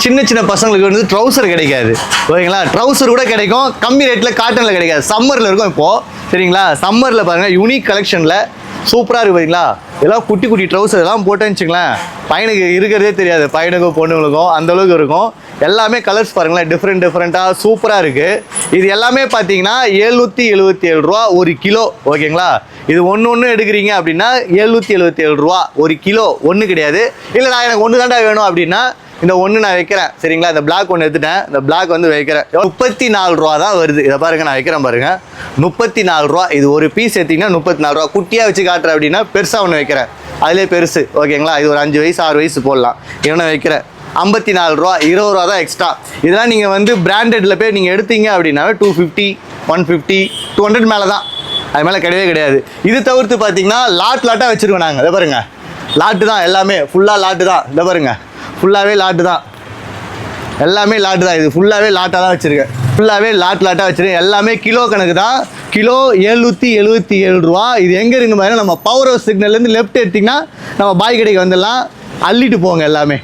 சின்ன சின்ன பசங்களுக்கு வந்து ட்ரௌசர் கிடைக்காது ஓகேங்களா. ட்ரௌசர் கூட கிடைக்கும், கம்மி ரேட்டில் காட்டனில் கிடைக்காது. சம்மரில் இருக்கும் இப்போது சரிங்களா. சம்மரில் பாருங்கள் யூனிக் கலெக்ஷனில் சூப்பராக இருக்குது பார்த்தீங்களா. இதெல்லாம் குட்டி குட்டி ட்ரௌசர் எல்லாம் போட்டேன்னு வச்சுங்களேன், பையனுக்கு இருக்கிறதே தெரியாது, பையனுக்கும் பொண்ணுங்களுக்கும் அந்தளவுக்கு இருக்கும். எல்லாமே கலர்ஸ் பாருங்களேன், டிஃப்ரெண்ட்டாக சூப்பராக இருக்குது. இது எல்லாமே பார்த்தீங்கன்னா 777 ரூபா ஒரு கிலோ ஓகேங்களா. இது ஒன்று எடுக்கிறீங்க அப்படின்னா 777 ரூபா ஒரு கிலோ. ஒன்று கிடையாது. இல்லை நான் எனக்கு ஒன்று தாண்டா வேணும் அப்படின்னா இந்த ஒன்று நான் வைக்கிறேன் சரிங்களா. இந்த பிளாக் ஒன்று எடுத்துட்டேன், இந்த பிளாக் வந்து வைக்கிறேன். 34 ரூபா தான் வருது. இதை பாருங்கள், நான் வைக்கிறேன் பாருங்கள், 34 ரூபா. இது ஒரு பீஸ் எடுத்திங்கன்னா 34 ரூபா. குட்டியாக வச்சு காட்டுறேன் அப்படின்னா பெருசாக ஒன்று வைக்கிறேன், அதிலே பெருசு ஓகேங்களா. இது ஒரு 5 வயசு 6 வயசு போடலாம். இன்னொன்று வைக்கிறேன் 54 ரூபா, 20 ரூபா தான் எக்ஸ்ட்ரா. இதெல்லாம் நீங்கள் வந்து பிராண்டடில் போய் நீங்கள் எடுத்தீங்க அப்படின்னாவே 250, 150, 200 மேலே தான், அது மேலே கிடையாது. இது தவிர்த்து பார்த்தீங்கன்னா லாட்டாக வச்சுருக்கோம் நாங்கள். இதை பாருங்கள், லாட்டு தான் எல்லாமே, ஃபுல்லாக லாட்டு தான். இதை பாருங்கள், ஃபுல்லாகவே லாட்டு தான், எல்லாமே லாட்டு தான். இது ஃபுல்லாகவே லாட்டாக தான் வச்சுருக்கேன், ஃபுல்லாகவே லாட்டாக வச்சுருக்கேன். எல்லாமே கிலோ கணக்கு தான். கிலோ 777 ரூபா. இது எங்கே இருக்குன்னு பாருங்கள், நம்ம பவர் ஹவுஸ் சிக்னல்லேருந்து லெஃப்ட் எடுத்திங்கன்னா நம்ம பாய் கடைக்கு வந்துடலாம். அள்ளிட்டு போங்க எல்லாமே.